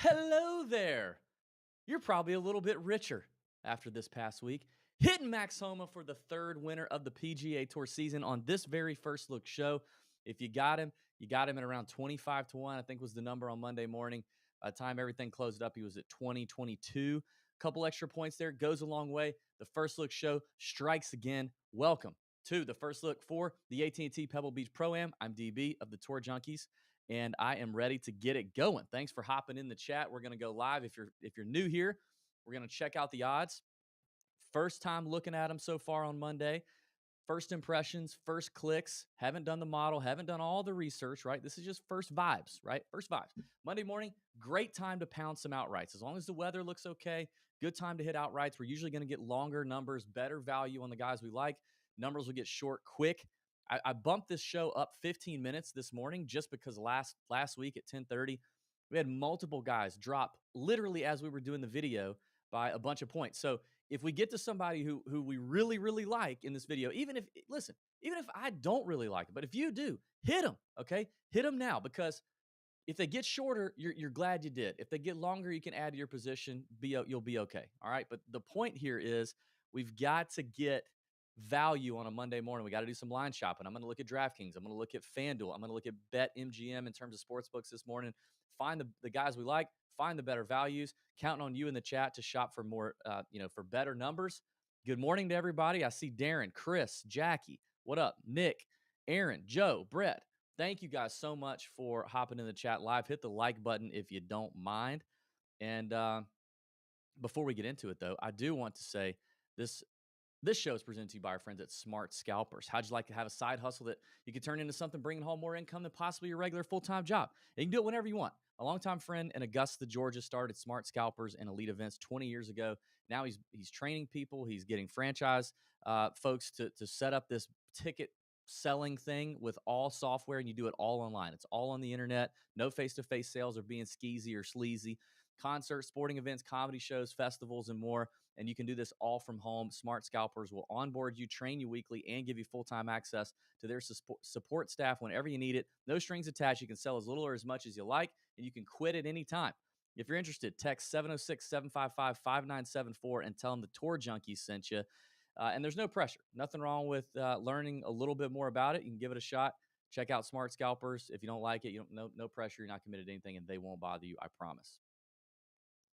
Hello there. You're probably a little bit richer after this past week. Hitting Max Homa for the third winner of the PGA Tour season on this very first look show. If you got him at around 25 to 1, I think was the number on Monday morning. By the time everything closed up, he was at 2022. Couple extra points there goes a long way. The first look show strikes again. Welcome to the first look for the AT&T Pebble Beach Pro-Am. I'm DB of the Tour Junkies, and I am ready to get it going. Thanks for hopping in the chat. We're going to go live. If you're new here, we're going to check out the odds. First time looking at them so far on Monday. First impressions, first clicks. Haven't done the model, haven't done all the research, right? This is just first vibes, right? First vibes. Monday morning, great time to pound some outrights. As long as the weather looks okay, good time to hit outrights. We're usually going to get longer numbers, better value on the guys we like. Numbers will get short quick. I bumped this show up 15 minutes this morning just because last week at 10:30, we had multiple guys drop literally as we were doing the video by a bunch of points. So if we get to somebody who we really, really like in this video, even if I don't really like it, but if you do, hit them, okay? Hit them now, because if they get shorter, you're glad you did. If they get longer, you can add to your position. You'll be okay, all right? But the point here is we've got to get value on a Monday morning. We got to do some line shopping. I'm going to look at DraftKings. I'm going to look at FanDuel. I'm going to look at BetMGM in terms of sports books this morning. Find the guys we like, find the better values. Counting on you in the chat to shop for more, for better numbers. Good morning to everybody. I see Darren, Chris, Jackie. What up? Nick, Aaron, Joe, Brett. Thank you guys so much for hopping in the chat live. Hit the like button if you don't mind. And before we get into it, though, I do want to say this show is presented to you by our friends at Smart Scalpers. How'd you like to have a side hustle that you could turn into something bringing home more income than possibly your regular full-time job? And you can do it whenever you want. A longtime friend in Augusta, Georgia, started Smart Scalpers and Elite Events 20 years ago. Now he's training people. He's getting franchise folks to set up this ticket selling thing with all software, and you do it all online. It's all on the internet. No face-to-face sales or being skeezy or sleazy. Concerts, sporting events, comedy shows, festivals, and more. And you can do this all from home. Smart Scalpers will onboard you, train you weekly, and give you full-time access to their support staff whenever you need it. No strings attached. You can sell as little or as much as you like, and you can quit at any time. If you're interested, text 706-755-5974 and tell them the Tour Junkies sent you. And there's no pressure. Nothing wrong with learning a little bit more about it. You can give it a shot. Check out Smart Scalpers. If you don't like it, no pressure. You're not committed to anything, and they won't bother you, I promise.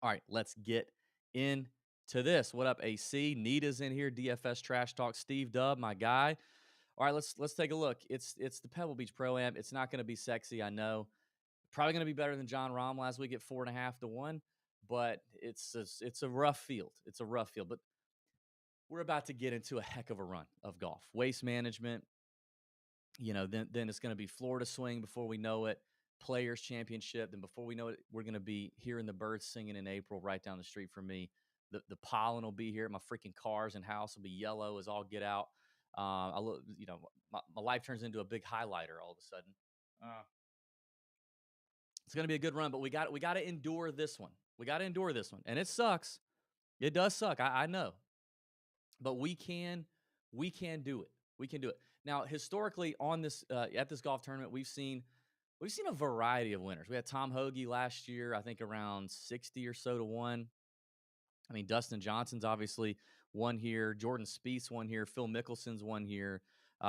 All right, let's get into this. What up, AC? Nita's in here. DFS Trash Talk. Steve Dubb, my guy. All right, let's take a look. It's the Pebble Beach Pro-Am. It's not going to be sexy, I know. Probably going to be better than John Rahm last week at 4.5 to 1, but it's a rough field. It's a rough field, but we're about to get into a heck of a run of golf. Waste management, then it's going to be Florida Swing before we know it. Players Championship. Then before we know it, we're going to be hearing the birds singing in April right down the street from me. The pollen will be here. My freaking cars and house will be yellow as all get out. My life turns into a big highlighter all of a sudden. It's going to be a good run, but we got to endure this one. We got to endure this one, and it sucks. It does suck. I know, but we can do it. We can do it. Now, historically, on this at this golf tournament, we've seen a variety of winners. We had Tom Hoagie last year, I think around 60 or so to 1. I mean, Dustin Johnson's obviously won here. Jordan Spieth's won here. Phil Mickelson's won here.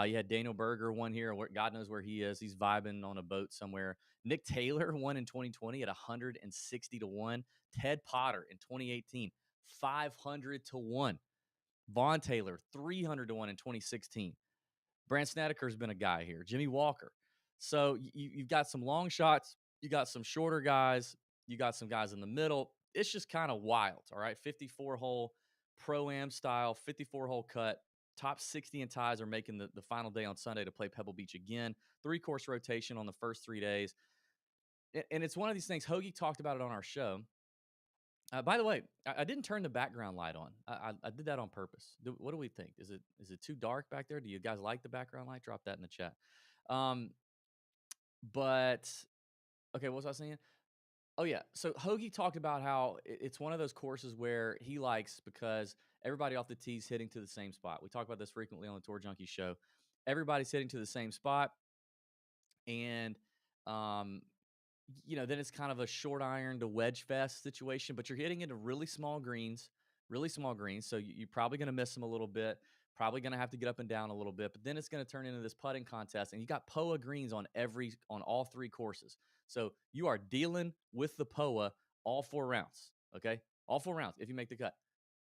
You had Daniel Berger won here. God knows where he is. He's vibing on a boat somewhere. Nick Taylor won in 2020 at 160 to 1. Ted Potter in 2018, 500 to 1. Vaughn Taylor, 300 to 1 in 2016. Brant Snedeker's been a guy here. Jimmy Walker. So you've got some long shots. You got some shorter guys. You got some guys in the middle. It's just kind of wild, all right? 54-hole Pro-Am style, 54-hole cut. Top 60 in ties are making the final day on Sunday to play Pebble Beach again. 3-course rotation on the first 3 days. And it's one of these things. Hoagie talked about it on our show. By the way, I didn't turn the background light on. I did that on purpose. What do we think? Is it too dark back there? Do you guys like the background light? Drop that in the chat. But okay, what was I saying? Oh yeah. So Hoagie talked about how it's one of those courses where he likes because everybody off the tee's hitting to the same spot. We talk about this frequently on the Tour Junkie show. Everybody's hitting to the same spot, and then it's kind of a short iron to wedge fest situation, but you're hitting into really small greens. So you're probably going to miss them a little bit, probably going to have to get up and down a little bit, but then it's going to turn into this putting contest. And you got POA greens on all three courses. So you are dealing with the POA all 4 rounds. Okay. All 4 rounds if you make the cut.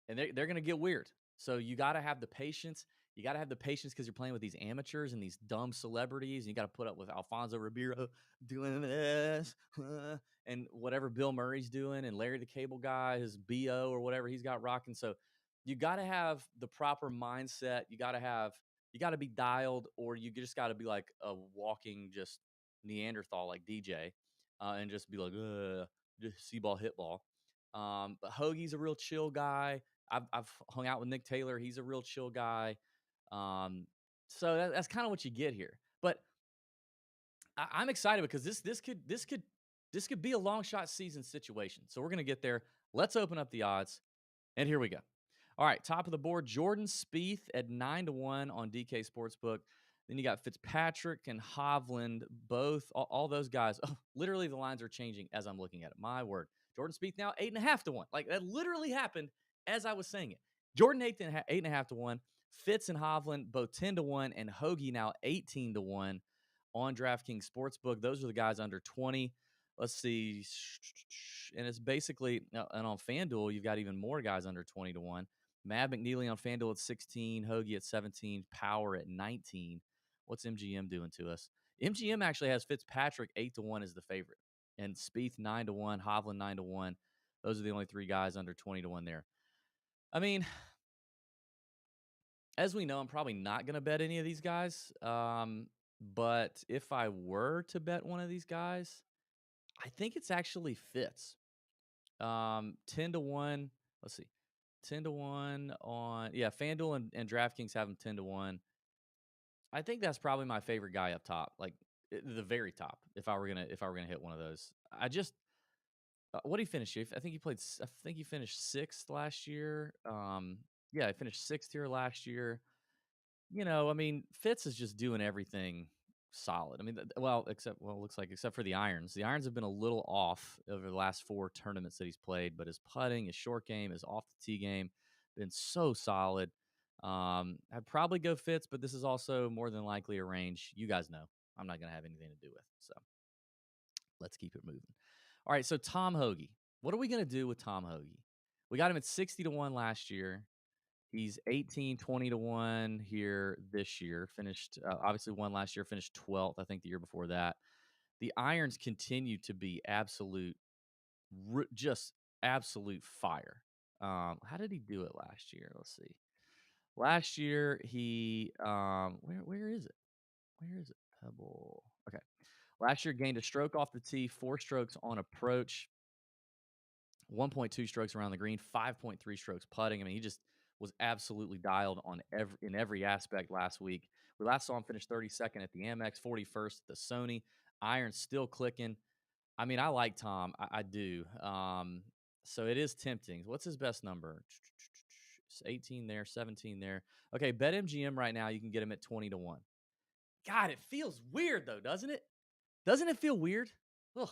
And they're going to get weird. So you got to have the patience. You got to have the patience because you're playing with these amateurs and these dumb celebrities. And you got to put up with Alfonso Ribeiro doing this and whatever Bill Murray's doing and Larry the Cable Guy, his BO or whatever he's got rocking. So you got to have the proper mindset. You got to be dialed, or you just got to be like a walking just Neanderthal like DJ and just be like, just see ball, hit ball. But Hoagie's a real chill guy. I've hung out with Nick Taylor. He's a real chill guy. So that's kind of what you get here. But I'm excited because this could be a long shot season situation. So we're gonna get there. Let's open up the odds, and here we go. All right, top of the board, Jordan Spieth at 9-1 on DK Sportsbook. Then you got Fitzpatrick and Hovland, both all those guys. Oh, literally, the lines are changing as I'm looking at it. My word, Jordan Spieth now 8.5-1. Like that literally happened as I was saying it. Jordan 8.5-1. Fitz and Hovland both 10-1, and Hoagie now 18-1 on DraftKings Sportsbook. Those are the guys under 20. Let's see, and it's basically and on FanDuel you've got even more guys under 20-1. Matt McNeely on FanDuel at 16, Hoagie at 17, Power at 19. What's MGM doing to us? MGM actually has Fitzpatrick 8-1 as the favorite, and Spieth 9-1, Hovland 9-1. Those are the only three guys under 20-1 there. I mean, as we know, I'm probably not going to bet any of these guys. But if I were to bet one of these guys, I think it's actually Fitz. 10-1. Let's see. 10-1 on FanDuel and DraftKings have him 10-1. I think that's probably my favorite guy up top, like the very top. If I were gonna hit one of those, I just what did he finish? I think he played. I think he finished sixth last year. Yeah, he finished sixth here last year. I mean, Fitz is just doing everything solid. I mean, it looks like except for the irons. The irons have been a little off over the last 4 tournaments that he's played, but his putting, his short game, his off the tee game, been so solid. I'd probably go Fitz, but this is also more than likely a range. You guys know I'm not going to have anything to do with. So let's keep it moving. All right, so Tom Hoagie. What are we going to do with Tom Hoagie? We got him at 60-1 last year. He's 18-20-1 here this year. Finished obviously won last year. Finished 12th, I think, the year before that. The irons continue to be just absolute fire. How did he do it last year? Let's see. Last year he where is it? Where is it? Pebble. Okay. Last year gained a stroke off the tee, 4 strokes on approach, 1.2 strokes around the green, 5.3 strokes putting. I mean, he just was absolutely dialed on every aspect last week. We last saw him finish 32nd at the Amex, 41st at the Sony. Irons still clicking. I mean, I like Tom. I do. So it is tempting. What's his best number? It's 18 there, 17 there. Okay, BetMGM right now, you can get him at 20-1. God, it feels weird though, doesn't it? Doesn't it feel weird? Ugh.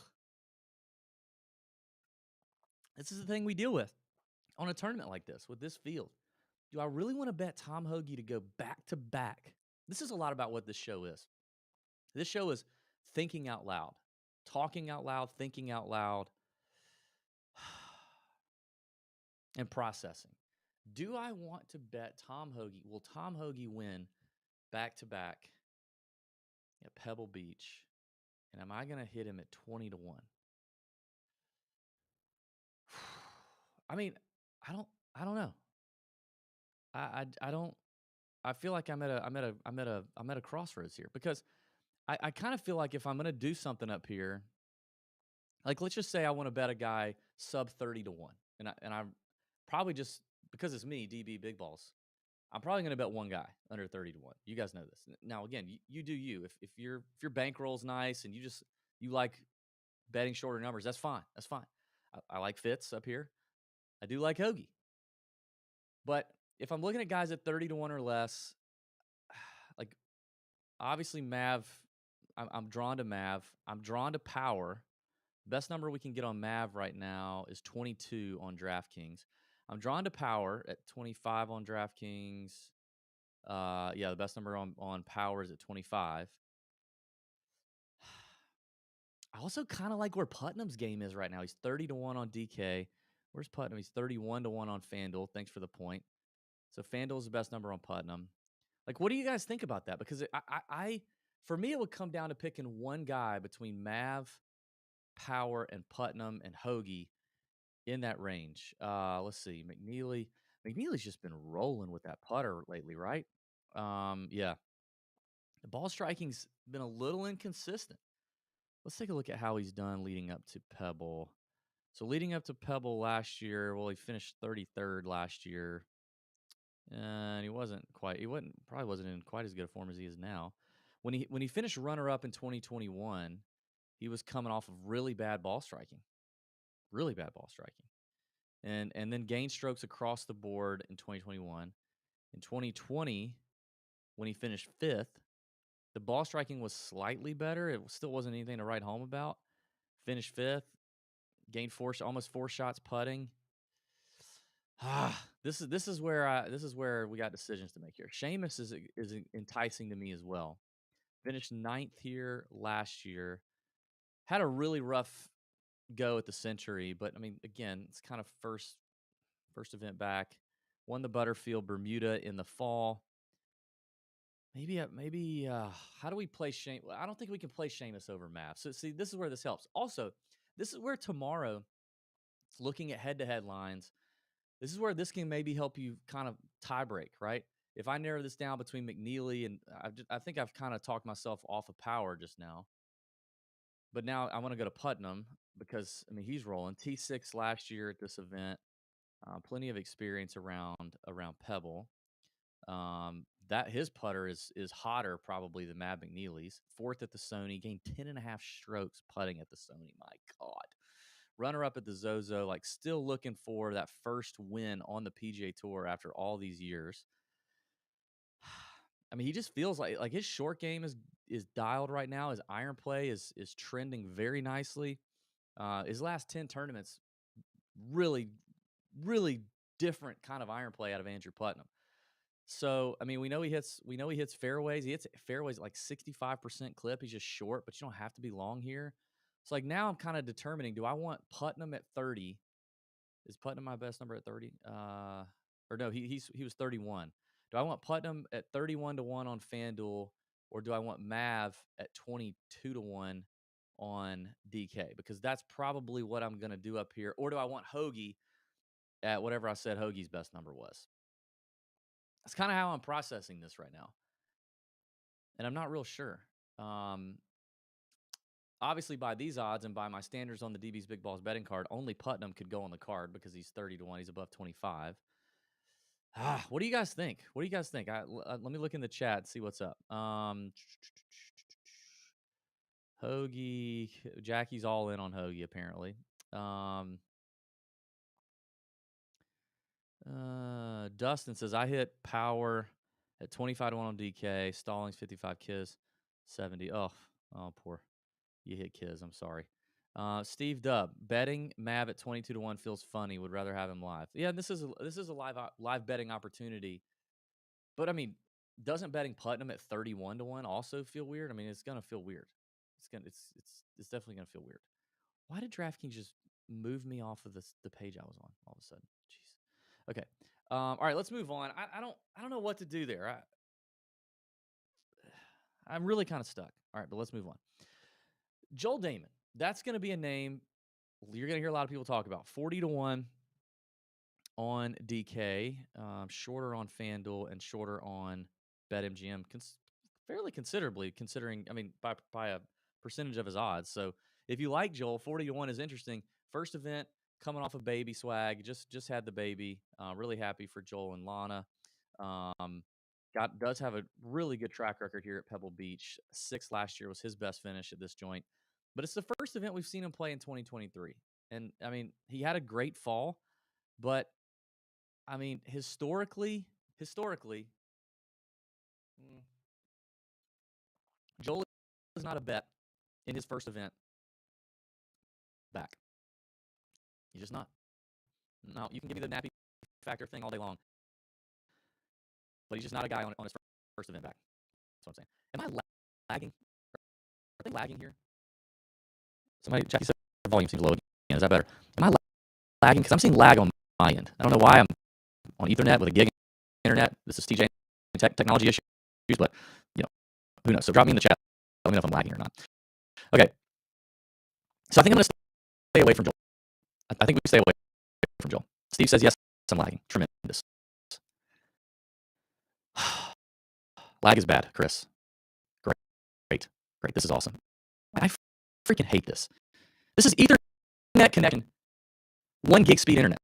This is the thing we deal with on a tournament like this with this field. Do I really want to bet Tom Hoagie to go back to back? This is a lot about what this show is. This show is thinking out loud, talking out loud, thinking out loud, and processing. Do I want to bet Tom Hoagie? Will Tom Hoagie win back to back at Pebble Beach? And am I going to hit him at 20-1? I mean, I don't know. I don't. I feel like I'm at a crossroads here because I kind of feel like if I'm going to do something up here, like let's just say I want to bet a guy sub 30-1, and I'm probably just because it's me, DB Big Balls. I'm probably going to bet one guy under 30-1. You guys know this. Now again, you do you. If your bankroll's nice and you like betting shorter numbers, that's fine. That's fine. I like Fitz up here. I do like Hoagie. But if I'm looking at guys at 30-1 or less, like obviously Mav, I'm drawn to Mav. I'm drawn to Power. Best number we can get on Mav right now is 22 on DraftKings. I'm drawn to Power at 25 on DraftKings. Yeah, the best number on Power is at 25. I also kind of like where Putnam's game is right now. He's 30 to 1 on DK. Where's Putnam? He's 31 to 1 on FanDuel. Thanks for the point. So FanDuel is the best number on Putnam. Like, what do you guys think about that? Because for me, it would come down to picking one guy between Mav, Power, and Putnam and Hoagie in that range. Let's see. McNeely. McNeely's just been rolling with that putter lately, right? Yeah. The ball striking's been a little inconsistent. Let's take a look at how he's done leading up to Pebble. So leading up to Pebble last year, well, he finished 33rd last year. And probably wasn't in quite as good a form as he is now. When he finished runner up in 2021, he was coming off of really bad ball striking. Really bad ball striking. And then gained strokes across the board in 2021. In 2020, when he finished 5th, the ball striking was slightly better. It still wasn't anything to write home about. Finished 5th, gained almost 4 shots putting. This is where we got decisions to make here. Seamus is enticing to me as well. Finished 9th here last year. Had a really rough go at the Century, but I mean, again, it's kind of first event back. Won the Butterfield Bermuda in the fall. Maybe how do we play Seamus? I don't think we can play Seamus over Mav. So see, this is where this helps. Also, this is where tomorrow, looking at head-to-head lines, this is where this can maybe help you kind of tie break, right? If I narrow this down between McNeely and I think I've kind of talked myself off of Power just now, but now I want to go to Putnam because I mean he's rolling T6 last year at this event, plenty of experience around Pebble. That his putter is hotter probably than Matt McNeely's. 4th at the Sony, gained 10.5 strokes putting at the Sony. My God. Runner up at the Zozo, like still looking for that first win on the PGA Tour after all these years. I mean, he just feels like his short game is dialed right now. His iron play is trending very nicely. His last 10 tournaments, really, really different kind of iron play out of Andrew Putnam. So, I mean, we know he hits fairways. He hits fairways like 65% clip. He's just short, but you don't have to be long here. So, like, now I'm kind of determining, do I want Putnam at 30? Is Putnam my best number at 30? Or no, he was 31. Do I want Putnam at 31 to 1 on FanDuel, or do I want Mav at 22 to 1 on DK? Because that's probably what I'm going to do up here. Or do I want Hoagie at whatever I said Hoagie's best number was? That's kind of how I'm processing this right now. And I'm not real sure. Obviously, by these odds and by my standards on the DB's Big Balls betting card, only Putnam could go on the card because he's 30 to 1. He's above 25. What do you guys think? Let me look in the chat and see what's up. Hoagie, Jackie's all in on Hoagie, apparently. Dustin says, I hit Power at 25 to 1 on DK. Stallings 55, Kiz 70. Oh, poor. You hit Kiz. I'm sorry. Steve Dubb, betting Mav at 22 to 1 feels funny. Would rather have him live. Yeah, this is a live betting opportunity. But I mean, doesn't betting Putnam at 31 to 1 also feel weird? I mean, it's gonna feel weird. It's definitely gonna feel weird. Why did DraftKings just move me off of the page I was on all of a sudden? Jeez. Okay. All right, let's move on. I don't know what to do there. I'm really kind of stuck. All right, but let's move on. Joel Damon. That's going to be a name you're going to hear a lot of people talk about. 40 to 1 on DK, shorter on FanDuel, and shorter on BetMGM fairly considerably, considering, I mean, by a percentage of his odds. So if you like Joel, 40 to 1 is interesting. First event, coming off of baby swag, just had the baby. Really happy for Joel and Lana. Does have a really good track record here at Pebble Beach. 6th last year was his best finish at this joint. But it's the first event we've seen him play in 2023. And, I mean, he had a great fall. But, I mean, historically, Joel is not a bet in his first event back. He's just not. No, you can give me the nappy factor thing all day long, but he's just not a guy on his first event back. That's what I'm saying. Am I lagging? Are they lagging here? Somebody, Jackie said the volume seems low again. Is that better? Am I lagging? Because I'm seeing lag on my end. I don't know why I'm on Ethernet with a gig internet. This is TJ technology issues, but who knows? So drop me in the chat. Let me know if I'm lagging or not. Okay. So I think I'm going to stay away from Joel. I think we stay away from Joel. Steve says, yes, I'm lagging. Tremendous. Lag is bad, Chris. Great. This is awesome. I freaking hate this. This is Ethernet connection, 1 gig speed internet.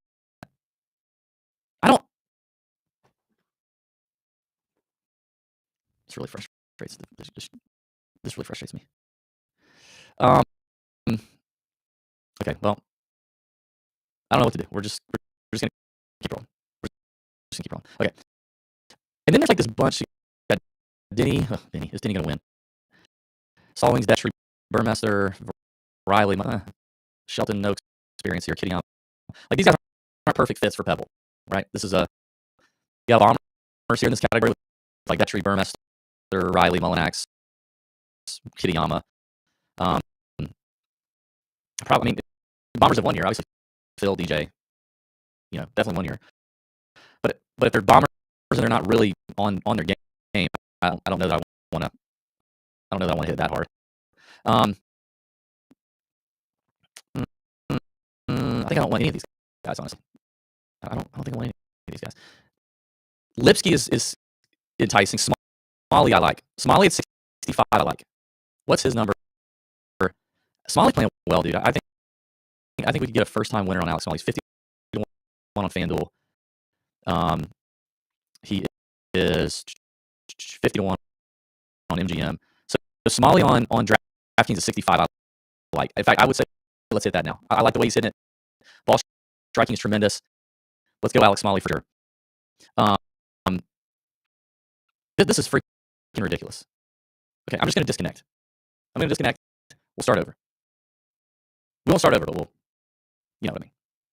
This really frustrates. This really frustrates me. Okay, well, I don't know what to do. We're just gonna keep rolling. Okay. And then there's like this bunch. Got Denny. Is Denny gonna win? Stallings, Detry, Burmester, Riley, Shelton, no experience here. Kitty, like these guys aren't perfect fits for Pebble, right? This is you have bombers here in this category with like Detry, Burmester, Riley, Mullinax, Kittyama. Probably, bombers have 1 year, obviously. Phil, DJ, definitely 1 year. But if they're bombers and they're not really on their game, I don't know that I want to. I don't know that I want to hit that hard. I think I don't want any of these guys, honestly. I don't think I want any of these guys. Lipsky is enticing. Smalley I like. Smalley at 65 I like. What's his number? Smalley playing well, dude. I think we could get a first time winner on Alex Smalley. He's 50-1 on FanDuel. He is 50-1 on MGM. So Smalley on DraftKings is 65 I like. In fact, I would say let's hit that now. I like the way he's hitting it. Ball striking is tremendous. Let's go Alex Smalley for sure. This is freaking ridiculous. Okay, I'm just going to disconnect. I'm going to disconnect. We'll start over. We won't start over, but we'll, you know what I mean.